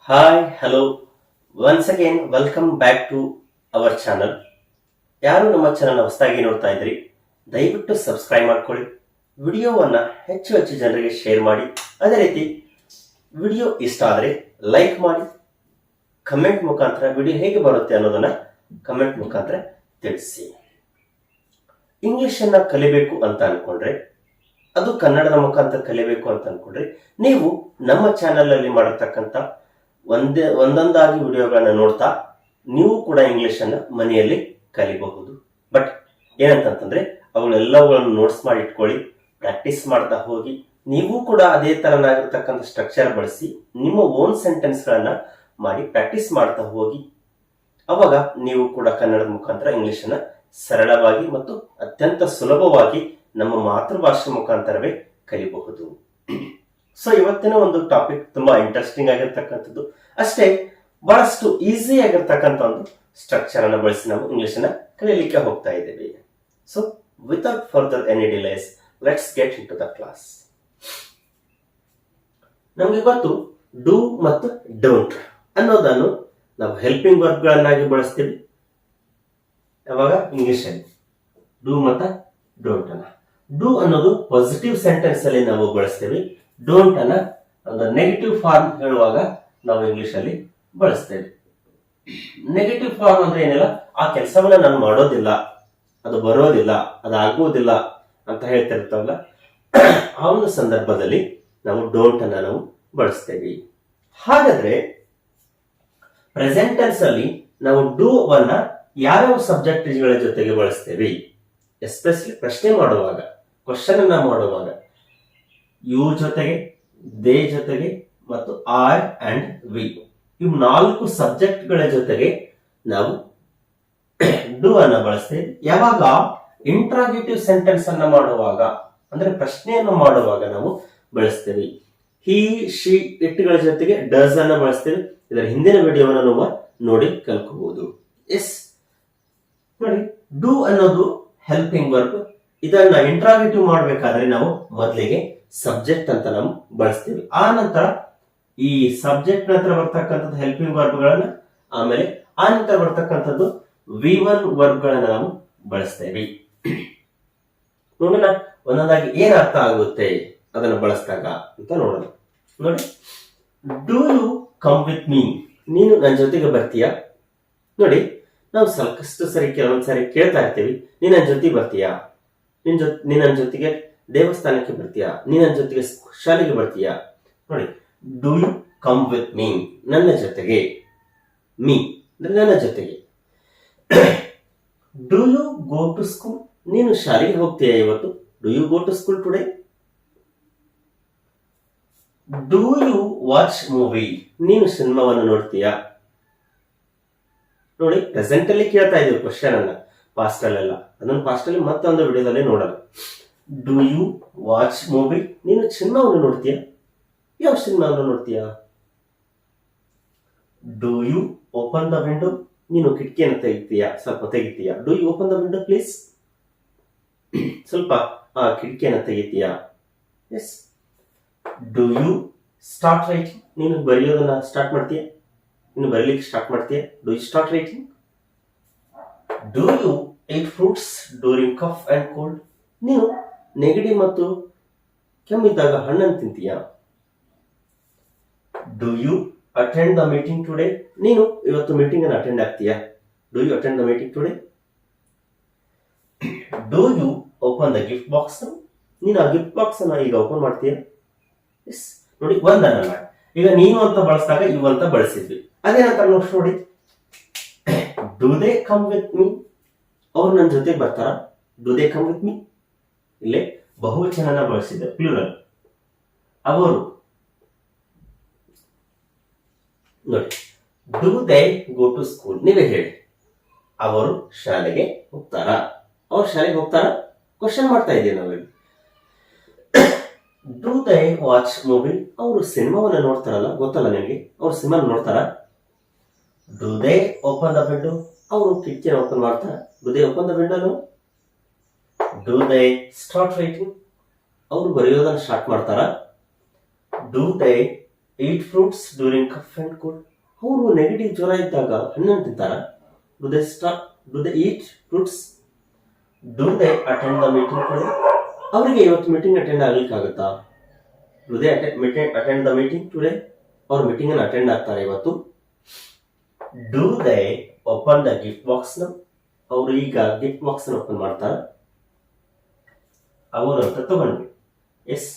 Hi, hello. Once again, welcome back to our channel. ಯಾರು ನಮ್ಮ channel ಹೊಸದಾಗಿ ನೋಡ್ತಾ ಇದ್ರಿ, ದಯವಿಟ್ಟು ಸಬ್ಸ್ಕ್ರೈಬ್ ಮಾಡ್ಕೊಳ್ಳಿ. ವಿಡಿಯೋವನ್ನ ಹೆಚ್ಚು ಹೆಚ್ಚು ಜನರಿಗೆ ಶೇರ್ ಮಾಡಿ. ಅದೇ ರೀತಿ ವಿಡಿಯೋ ಇಷ್ಟ ಆದರೆ ಲೈಕ್ ಮಾಡಿ. ಕಮೆಂಟ್ ಮುಖಾಂತರ ವಿಡಿಯೋ ಹೇಗೆ ಬರುತ್ತೆ ಅನ್ನೋದನ್ನ ಕಮೆಂಟ್ ಮುಖಾಂತರ ತಿಳಿಸಿ. ಇಂಗ್ಲಿಷ್ ಅನ್ನ ಕಲಿಬೇಕು ಅಂತ ಅನ್ಕೊಂಡ್ರೆ, ಅದು ಕನ್ನಡದ ಮುಖಾಂತರ ಕಲಿಬೇಕು ಅಂತ ಅನ್ಕೊಂಡ್ರೆ, ನೀವು ನಮ್ಮ ಚಾನಲ್ ಅಲ್ಲಿ ಮಾಡಿರ್ತಕ್ಕಂಥ ಒಂದೊಂದಾಗಿ ವಿಡಿಯೋಗಳನ್ನ ನೋಡ್ತಾ ನೀವು ಕೂಡ ಇಂಗ್ಲಿಷ್ ಅನ್ನ ಮನೆಯಲ್ಲಿ ಕಲಿಬಹುದು. ಬಟ್ ಏನಂತಂದ್ರೆ ಅವುಗಳೆಲ್ಲವುಗಳನ್ನು ನೋಟ್ಸ್ ಮಾಡಿ ಇಟ್ಕೊಳ್ಳಿ, ಪ್ರಾಕ್ಟೀಸ್ ಮಾಡ್ತಾ ಹೋಗಿ. ನೀವು ಕೂಡ ಅದೇ ತರನಾಗಿರ್ತಕ್ಕಂಥ ಸ್ಟ್ರಕ್ಚರ್ ಬಳಸಿ ನಿಮ್ಮ ಓನ್ ಸೆಂಟೆನ್ಸ್ ಗಳನ್ನ ಮಾಡಿ ಪ್ರಾಕ್ಟೀಸ್ ಮಾಡ್ತಾ ಹೋಗಿ. ಅವಾಗ ನೀವು ಕೂಡ ಕನ್ನಡದ ಮುಖಾಂತರ ಇಂಗ್ಲಿಷ್ ಅನ್ನ ಸರಳವಾಗಿ ಮತ್ತು ಅತ್ಯಂತ ಸುಲಭವಾಗಿ ನಮ್ಮ ಮಾತೃಭಾಷೆ ಮುಖಾಂತರವೇ ಕಲಿಬಹುದು. ಸೊ ಇವತ್ತಿನ ಒಂದು ಟಾಪಿಕ್ ತುಂಬಾ ಇಂಟ್ರೆಸ್ಟಿಂಗ್ ಆಗಿರ್ತಕ್ಕಂಥದ್ದು, ಅಷ್ಟೇ ಬಹಳಷ್ಟು ಈಸಿ ಆಗಿರ್ತಕ್ಕಂಥ ಒಂದು ಸ್ಟ್ರಕ್ಚರ್ ಅನ್ನ ಬಳಸಿ ನಾವು ಇಂಗ್ಲಿಷ್ ಅನ್ನ ಕಲಿಯಲಿಕ್ಕೆ ಹೋಗ್ತಾ ಇದ್ದೇವೆ. So without further any delays, let's get into the class. ನಮ್ಗೆ ಇವತ್ತು ಡೂ ಮತ್ತು ಡೋಂಟ್ ಅನ್ನೋದನ್ನು ನಾವು ಹೆಲ್ಪಿಂಗ್ ವರ್ಬ್ ಗಳನ್ನಾಗಿ ಬಳಸ್ತೀವಿ. ಯಾವಾಗ ಇಂಗ್ಲಿಷ್ ಅಲ್ಲಿ ಡೂ ಮತ್ತು ಡೋಂಟ್ ಅನ್ನ. ಡೂ ಅನ್ನೋದು ಪಾಸಿಟಿವ್ ಸೆಂಟೆನ್ಸ್ ಅಲ್ಲಿ ನಾವು ಬಳಸ್ತೇವೆ. ಡೋಂಟ್ ಅನ್ನ ಒಂದು ನೆಗೆಟಿವ್ ಫಾರ್ಮ್ ಹೇಳುವಾಗ ನಾವು ಇಂಗ್ಲಿಷ್ ಅಲ್ಲಿ ಬಳಸ್ತೇವೆ. ನೆಗೆಟಿವ್ ಫಾರ್ಮ್ ಅಂದ್ರೆ ಏನಿಲ್ಲ, ಆ ಕೆಲಸವನ್ನ ನಾನು ಮಾಡೋದಿಲ್ಲ, ಅದು ಬರೋದಿಲ್ಲ, ಅದು ಆಗುವುದಿಲ್ಲ ಅಂತ ಹೇಳ್ತಿರ್ತಾವಲ್ಲ, ಆ ಒಂದು ಸಂದರ್ಭದಲ್ಲಿ ನಾವು ಡೋಂಟ್ ಅನ್ನ ನಾವು ಬಳಸ್ತೇವೆ. ಹಾಗಾದ್ರೆ ಪ್ರೆಸೆಂಟ್ ಟೆನ್ಸ್ ಅಲ್ಲಿ ನಾವು ಡೂ ಅನ್ನ ಯಾವ್ಯಾವ ಸಬ್ಜೆಕ್ಟ್ ಗಳ ಜೊತೆಗೆ ಬಳಸ್ತೇವೆ? ಎಸ್ಪೆಷಲಿ ಪ್ರಶ್ನೆ ಮಾಡುವಾಗ, ಕ್ವಶನ್ ಅನ್ನ ಮಾಡುವಾಗ ಯು ಜೊತೆಗೆ, ದೇ ಜೊತೆಗೆ ಮತ್ತು ಆರ್ ಅಂಡ್ ವಿ, ಇವು 4 ಸಬ್ಜೆಕ್ಟ್ ಗಳ ಜೊತೆಗೆ ನಾವು ಡೂ ಅನ್ನ ಬಳಸ್ತೇವೆ. ಯಾವಾಗ ಇಂಟ್ರಾಗೇಟಿವ್ ಸೆಂಟೆನ್ಸ್ ಅನ್ನ ಮಾಡುವಾಗ, ಅಂದ್ರೆ ಪ್ರಶ್ನೆಯನ್ನು ಮಾಡುವಾಗ ನಾವು ಬಳಸ್ತೇವೆ. ಹಿ, ಶಿ, ಇಟ್ ಗಳ ಜೊತೆಗೆ ಡಸ್ ಅನ್ನ ಬಳಸ್ತೇವೆ. ಇದರ ಹಿಂದಿನ ವಿಡಿಯೋವನ್ನು ನಾವು ನೋಡಿ ಕಲ್ಕೋಬಹುದು. ಎಸ್ ನೋಡಿ, ಡೂ ಅನ್ನೋದು ಹೆಲ್ಪಿಂಗ್ ವರ್ಬ್. ಇದನ್ನ ಇಂಟ್ರಾಗೇಟಿವ್ ಮಾಡಬೇಕಾದ್ರೆ ನಾವು ಮೊದಲಿಗೆ ಸಬ್ಜೆಕ್ಟ್ ಅಂತ ನಾವು ಬಳಸ್ತೀವಿ. ಆ ನಂತರ ಈ ಸಬ್ಜೆಕ್ಟ್ ನಂತರ ಬರ್ತಕ್ಕಂಥದ್ದು ಹೆಲ್ಪಿಂಗ್ ವರ್ಬ್ ಗಳನ್ನ, ಆಮೇಲೆ ಆ ನಂತರ ಬರ್ತಕ್ಕಂಥದ್ದು V1 ವರ್ಬ್ ಗಳನ್ನ ನಾವು ಬಳಸ್ತೇವೆ. ನೋಡೋಣ ಒಂದೊಂದಾಗಿ ಏನ್ ಅರ್ಥ ಆಗುತ್ತೆ ಅದನ್ನ ಬಳಸಿದಾಗ ಅಂತ ನೋಡೋಣ. ನೋಡಿ, do you come with me, ನೀನು ನನ್ನ ಜೊತೆಗೆ ಬರ್ತೀಯಾ? ನೋಡಿ, ನಾವು ಸಾಕಷ್ಟು ಸರಿ ಕೆಲವೊಂದ್ಸರಿ ಕೇಳ್ತಾ ಇರ್ತೀವಿ, ನೀನ್ ನನ್ನ ಜೊತೆ ಬರ್ತೀಯಾ, ನೀನ್ ನನ್ನ ಜೊತೆಗೆ ದೇವಸ್ಥಾನಕ್ಕೆ ಬರ್ತೀಯಾ, ನೀನ್ ನನ್ನ ಜೊತೆಗೆ ಶಾಲೆಗೆ ಬರ್ತೀಯಾ? ನೋಡಿ, do you come with me, ನನ್ನ ಜೊತೆಗೆ. ಮೀ ಅಂದ್ರೆ ನನ್ನ ಜೊತೆಗೆ. Do you go to school, ನೀನು ಶಾಲೆಗೆ ಹೋಗ್ತೀಯಾ ಇವತ್ತು? Do you go to school today? Do you watch movie, ನೀನು ಸಿನಿಮಾವನ್ನು ನೋಡ್ತೀಯಾ? ನೋಡಿ, ಪ್ರೆಸೆಂಟ್ ಅಲ್ಲಿ ಕೇಳ್ತಾ ಇದೀವಿ ಕ್ವಶನ್ ಅನ್ನ, ಪಾಸ್ಟ್ ಅಲ್ಲೆಲ್ಲ. ಅದನ್ನು ಪಾಸ್ಟ್ ಅಲ್ಲಿ ಮತ್ತೊಂದು ವಿಡಿಯೋದಲ್ಲಿ ನೋಡೋಣ. ಡೂ ಯು ವಾಚ್ ಮೂವಿ, ನೀನು ಸಿನಿಮಾವನ್ನು ನೋಡ್ತೀಯಾ? ಯಾವ ಸಿನಿಮಾವನ್ನು ನೋಡ್ತೀಯಾ? Do you open the window, ನೀನು ಕಿಟಕಿಯನ್ನು ತೆಗಿತೀಯಾ, ಸ್ವಲ್ಪ ತೆಗಿತೀಯಾ? Do you open the window please, ಸ್ವಲ್ಪ ಆ ಕಿಟಕಿಯನ್ನು ತೆಗಿತೀಯಾ? Yes. Do you start writing, ನೀನು ಬರೆಯೋದನ್ನ ಸ್ಟಾರ್ಟ್ ಮಾಡ್ತೀಯಾ? ನೀನು ಬರೀಲಿಕ್ಕೆ ಸ್ಟಾರ್ಟ್ ಮಾಡ್ತೀಯಾ? Do you start writing? Do you eat fruits during cough and cold, ನೀವು ನೆಗಡಿ ಮತ್ತು ಕೆಮ್ಮಿದ್ದಾಗ ಹಣ್ಣನ್ನು ತಿಂತೀಯಾ? Do you attend the meeting today, ನೀನು ಇವತ್ತು ಮೀಟಿಂಗ್ ಅನ್ನು ಅಟೆಂಡ್ ಆಗ್ತೀಯಾ? Do you attend the meeting today? Do you open the gift box, ನೀನು ಆ ಗಿಫ್ಟ್ ಬಾಕ್ಸ್ ಅನ್ನ ಈಗ ಓಪನ್ ಮಾಡ್ತೀಯಾ? ಎಸ್. ನೋಡಿ, ಒಂದನ್ನ ಈಗ ನೀನು ಅಂತ ಬಳಸಿದಾಗ ಇವು ಅಂತ ಬಳಸಿದ್ವಿ. ಅದೇನಂತ ನೋಡಿ, do they come with me, ಅವ್ರು ನನ್ನ ಜೊತೆ ಬರ್ತಾರ? Do they come with me, ಇಲ್ಲೇ ಬಹುವಚನ ಬಳಸಿದೆ, ಪ್ಲೂರಲ್, ಅವರು. ನೋಡಿ, do they go to school, ನೀವೇ ಹೇಳಿ, ಅವರು ಶಾಲೆಗೆ ಹೋಗ್ತಾರ? ಅವ್ರು ಶಾಲೆಗೆ ಹೋಗ್ತಾರ? ಕ್ವಶನ್ ಮಾಡ್ತಾ ಇದ್ದೀವಿ ನಾವಲ್ಲಿ. ಡೂ ದೇ ವಾಚ್ ಮೂವಿ, ಅವರು ಸಿನಿಮಾವನ್ನ ನೋಡ್ತಾರಲ್ಲ, ಗೊತ್ತಲ್ಲ ನಿಮಗೆ, ಅವ್ರು ಸಿನಿಮಾ ನೋಡ್ತಾರ? Do they open the window, ಅವರು ಕಿಟಕಿಯನ್ನು ಓಪನ್ ಮಾಡ್ತಾರ? Do they open the window? Do they start writing, ಅವರು ಬರೆಯೋದನ್ನ ಸ್ಟಾರ್ಟ್ ಮಾಡ್ತಾರ? Do they eat fruits during cough and cold. ಅವರು ನೆಗೆಟಿವ್ ಜ್ವರ ಇದ್ದಾಗ ಹಣ್ಣನ್ನು ತಿಂತಾರ? Do they eat fruits? Do they attend the meeting today? ಅವರಿಗೆ ಇವತ್ತು ಮೀಟಿಂಗ್ ಅಟೆಂಡ್ ಆಗ್ಲಿಕ್ಕೆ ಆಗುತ್ತಾ? Do they attend the meeting today? ಅವ್ರ ಮೀಟಿಂಗ್ ಅನ್ನು ಅಟೆಂಡ್ ಆಗ್ತಾರೆ ಇವತ್ತು. Do they open the gift box? ಅವರು ಈಗ ಗಿಫ್ಟ್ ಬಾಕ್ಸ್ ಓಪನ್ ಮಾಡ್ತಾರ? ಅವರು ಅಂತ ತಗೊಂಡ್ವಿ. ಎಸ್.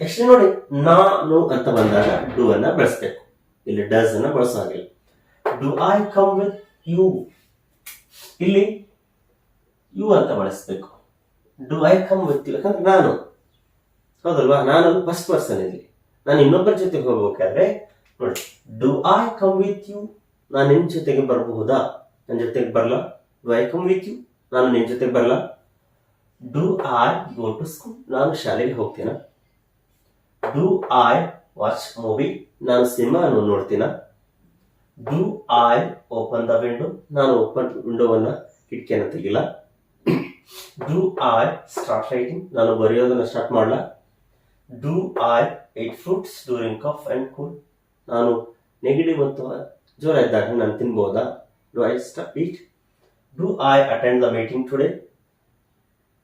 ಎಷ್ಟು ನೋಡಿ, ನಾನು ಅಂತ ಬಂದಾಗ ಡು ಅನ್ನ ಬಳಸಬೇಕು. ಇಲ್ಲಿ ಡಸ್ ಅನ್ನ ಬಳಸೋ ಹಾಗಿಲ್ಲ. Do I come with you? ಇಲ್ಲಿ ಯು ಅಂತ ಬಳಸಬೇಕು. Do I come with you ಯಾಕಂದ್ರೆ ನಾನು, ಹೌದಲ್ವಾ? ನಾನು ಫಸ್ಟ್ ಪರ್ಸನ್. ಇಲ್ಲಿ ನಾನು ಇನ್ನೊಬ್ಬರ ಜೊತೆಗೆ ಹೋಗ್ಬೇಕಾದ್ರೆ ನೋಡಿ, do I come with you? ನಾನು ನಿನ್ ಜೊತೆಗೆ ಬರಬಹುದಾ? ನನ್ನ ಜೊತೆಗೆ ಬರಲ್ಲ. Do I come with you? ನಾನು ನಿನ್ ಜೊತೆಗೆ ಬರಲ್ಲ. Do I go to school? ನಾನು ಶಾಲೆಗೆ ಹೋಗ್ತೀನ? Do I watch movie? ನಾನು ಸಿನಿಮಾ ನೋಡ್ತೀನ? Do I open the window? ನಾನು ಓಪನ್ ವಿಂಡೋವನ್ನ, ಕಿಟಕಿಯನ್ನು ತೆಗಿಲ್ಲ. Do I start writing? ನಾನು ಬರೆಯೋದನ್ನ ಸ್ಟಾರ್ಟ್ ಮಾಡಲ್ಲ. Do I eat fruits during cough and cold? ನಾನು ನೆಗಡಿ ಮತ್ತು ಜ್ವರ ಇದ್ದಾಗ ನಾನು ತಿನ್ಬೋದಾ? Do I eat? Do I attend the meeting today?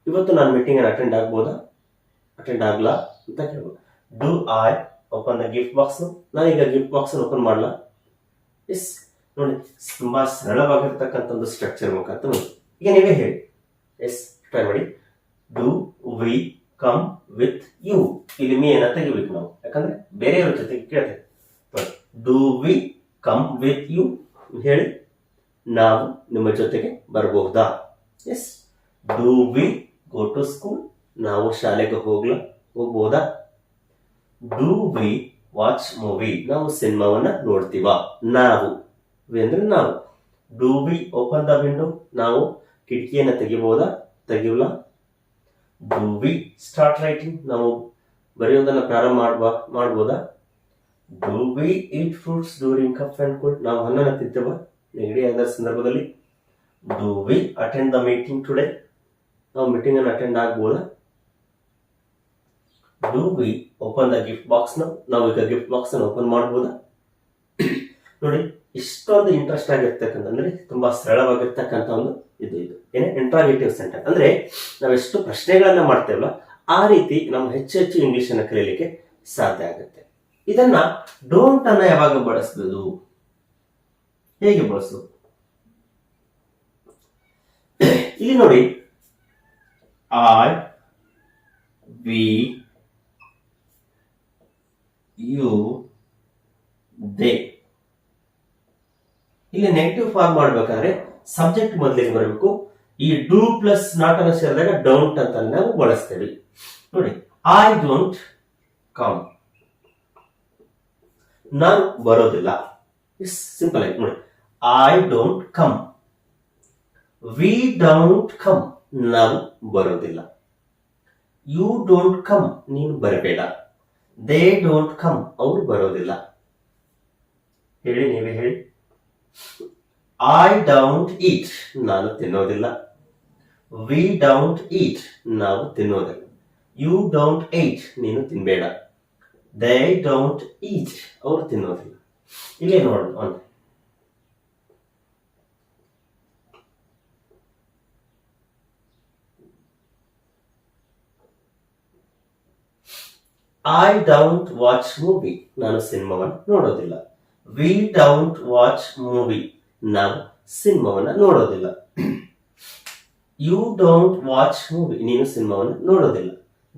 ಇವತ್ತು ನಾನು ಮೀಟಿಂಗ್ ಅನ್ನು ಅಟೆಂಡ್ ಆಗ್ಬೋದಾ? ಅಟೆಂಡ್ ಆಗ್ಲಾ ಅಂತ ಕೇಳ್ಬೋದು. Do I open the gift box? ನಾನೀಗ ಗಿಫ್ಟ್ ಬಾಕ್ಸ್ ಓಪನ್ ಮಾಡಲ್ಲ. ಎಸ್. ನೋಡಿ, ತುಂಬಾ ಸರಳವಾಗಿರ್ತಕ್ಕಂಥ ಒಂದು ಸ್ಟ್ರಕ್ಚರ್ ಮುಖಾಂತರ ನೋಡಿ. ಈಗ ನೀವೇ ಹೇಳಿ. ಎಸ್, ಟ್ರೈ ಮಾಡಿ. Do we come with you? ಇಲ್ಲಿ ಮೀ ಏನ ತೆಗಿಬೇಕು ನಾವು, ಯಾಕಂದ್ರೆ ಬೇರೆಯವ್ರ ಜೊತೆಗೆ ಕೇಳ್ತೇವೆ. Do we come with you? ಹೇಳಿ, ನಾವು ನಿಮ್ಮ ಜೊತೆಗೆ ಬರಬಹುದಾ? Yes. Do we go to school? ನಾವು ಶಾಲೆಗೆ ಹೋಗ್ಬೋದಾ? Do we watch movie? ನಾವು ಸಿನಿಮಾವನ್ನ ನೋಡ್ತೀವಾ? ನಾವು ಅಂದ್ರೆ ನಾವು. Do we open the window? ನಾವು ಕಿಟಕಿಯನ್ನ ತೆಗಿಬಹುದಾ? ತೆಗಿಲ್ಲ. Do we start writing? ನಾವು ಬರೆಯೋದನ್ನ ಪ್ರಾರಂಭ ಮಾಡ್ಬೋದಾ? Do we heat fruits during cough and cold? ನಾವು ಹಣ್ಣನ್ನು ತಿಂತೇವ ನೆಗಡಿ ಆದ ಸಂದರ್ಭದಲ್ಲಿ? Do we attend the meeting today? ನಾವು ಮೀಟಿಂಗ್ ಅನ್ನು ಅಟೆಂಡ್ ಆಗ್ಬೋದಾ? Do we open the gift box? ನಾವು ಈಗ ಗಿಫ್ಟ್ ಬಾಕ್ಸ್ ಅನ್ನು ಓಪನ್ ಮಾಡಬಹುದಾ? ನೋಡಿ, ಇಷ್ಟೊಂದು ಇಂಟ್ರೆಸ್ಟ್ ಆಗಿರ್ತಕ್ಕಂಥ, ಅಂದ್ರೆ ತುಂಬಾ ಸರಳವಾಗಿರ್ತಕ್ಕಂಥ ಒಂದು ಇದು ಏನೇ ಇಂಟ್ರಾಗೇಟಿವ್ ಸೆಂಟೆನ್ಸ್. ಅಂದ್ರೆ ನಾವೆಷ್ಟು ಪ್ರಶ್ನೆಗಳನ್ನ ಮಾಡ್ತೇವಲ್ಲ, ಆ ರೀತಿ ನಾವು ಹೆಚ್ಚು ಇಂಗ್ಲಿಷ್ ಅನ್ನ ಕಲಿಯಲಿಕ್ಕೆ ಸಾಧ್ಯ ಆಗುತ್ತೆ. ಇದನ್ನ ಡೋಂಟ್ ಅನ್ನ ಯಾವಾಗ ಬಳಸಬಹುದು, ಹೇಗೆ ಬಳಸೋದು? ಇಲ್ಲಿ ನೋಡಿ, ಐ, ವಿ, ಯು, ದೇ. ಇಲ್ಲಿ ನೆಗೆಟಿವ್ ಫಾರ್ಮ್ ಮಾಡ್ಬೇಕಾದ್ರೆ ಸಬ್ಜೆಕ್ಟ್ ಮೊದಲಿಗೆ ಬರಬೇಕು. ಈ ಡೂ ಪ್ಲಸ್ ನಾಟ್ ಅನ್ನು ಸೇರಿದಾಗ ಡೋಂಟ್ ಅಂತ ನಾವು ಬಳಸ್ತೇವೆ. ನೋಡಿ, ಐ ಡೋಂಟ್ ಕಮ್? ನಾನು ಬರೋದಿಲ್ಲ. ಸಿಂಪಲ್ ಆಗಿ ನೋಡಿ, I don't come. We don't come? ನಾವು ಬರೋದಿಲ್ಲ. You don't come? ನೀನು ಬರಬೇಡ. They don't come? ಅವರು ಬರೋದಿಲ್ಲ. ಹೇಳಿ, ನೀವೇ ಹೇಳಿ. I don't eat? ನಾನು ತಿನ್ನೋದಿಲ್ಲ. We don't eat? ನಾವು ತಿನ್ನೋದಿಲ್ಲ. You don't eat? ನೀನು ತಿನ್ಬೇಡ. ದೇ ಡೋಂಟ್ ಈಟ್? ಅವರು ತಿನ್ನೋದಿಲ್ಲ. ಇಲ್ಲೇ ನೋಡೋಣ ಒಂದು. I don't watch movie? ನಾನು ಸಿನಿಮಾವನ್ನು ನೋಡೋದಿಲ್ಲ. We don't watch movie? ನಾವು ಸಿನಿಮಾವನ್ನ ನೋಡೋದಿಲ್ಲ. You don't watch movie? ನೀನು ಸಿನಿಮಾವನ್ನ ನೋಡೋದಿಲ್ಲ.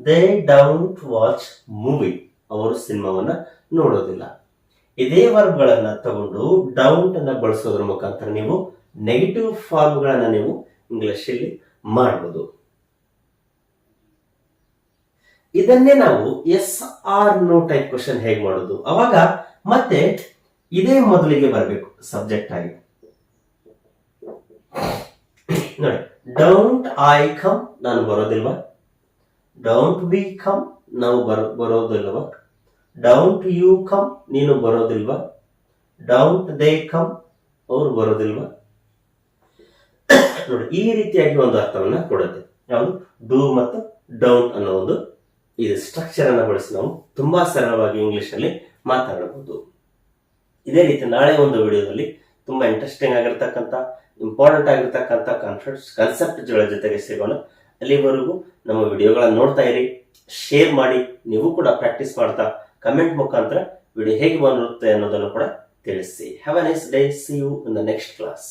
They don't watch movie? ಅವರು ಸಿನಿಮಾವನ್ನ ನೋಡೋದಿಲ್ಲ. ಇದೇ ವರ್ಬ್ಗಳನ್ನ ತಗೊಂಡು ಡೌಂಟ್ ಅನ್ನ ಬಳಸೋದ್ರ ಮುಖಾಂತರ ನೀವು ನೆಗೆಟಿವ್ ಫಾರ್ಮ್ಗಳನ್ನ ನೀವು ಇಂಗ್ಲಿಷ್ ಅಲ್ಲಿ ಮಾಡಬಹುದು. ಇದನ್ನೇ ನಾವು yes or no type question ಹೇಗೆ ಮಾಡೋದು? ಅವಾಗ ಮತ್ತೆ ಇದೇ ಮೊದಲಿಗೆ ಬರಬೇಕು ಸಬ್ಜೆಕ್ಟ್ ಆಗಿ. ನೋಡಿ, ಡೋಂಟ್ ಐ ಕಮ್? ನಾನು ಬರೋದಿಲ್ವಾ? Don't we come? ನಾವು ಬರೋದಿಲ್ವಾ? Don't you come? ನೀನು ಬರೋದಿಲ್ವಾ? Don't they come? ಅವ್ರು ಬರೋದಿಲ್ವಾ? ನೋಡಿ, ಈ ರೀತಿಯಾಗಿ ಒಂದು ಅರ್ಥವನ್ನ ಕೊಡುತ್ತೆ. ಯಾವುದು? ಡೂ ಮತ್ತು ಡೋಂಟ್ ಅನ್ನೋ ಒಂದು ಇದು ಸ್ಟ್ರಕ್ಚರ್ ಅನ್ನು ಬಳಸಿ ನಾವು ತುಂಬಾ ಸರಳವಾಗಿ ಇಂಗ್ಲಿಷ್ ಅಲ್ಲಿ ಮಾತನಾಡಬಹುದು. ಇದೇ ರೀತಿ ನಾಳೆ ಒಂದು ವಿಡಿಯೋದಲ್ಲಿ ತುಂಬಾ ಇಂಟ್ರೆಸ್ಟಿಂಗ್ ಆಗಿರ್ತಕ್ಕಂಥ ಇಂಪಾರ್ಟೆಂಟ್ ಆಗಿರ್ತಕ್ಕಂಥ ಕಾನ್ಸೆಪ್ಟ್ಗಳ ಜೊತೆಗೆ ಸಿಗೋಣ. ಅಲ್ಲಿವರೆಗೂ ನಮ್ಮ ವಿಡಿಯೋಗಳನ್ನು ನೋಡ್ತಾ ಇರಿ, ಶೇರ್ ಮಾಡಿ, ನೀವು ಕೂಡ ಪ್ರಾಕ್ಟೀಸ್ ಮಾಡ್ತಾ ಕಮೆಂಟ್ ಮುಖಾಂತರ ವಿಡಿಯೋ ಹೇಗೆ ಬರುತ್ತೆ ಅನ್ನೋದನ್ನು ಕೂಡ ತಿಳಿಸಿ. Have a nice day. See you in the next class.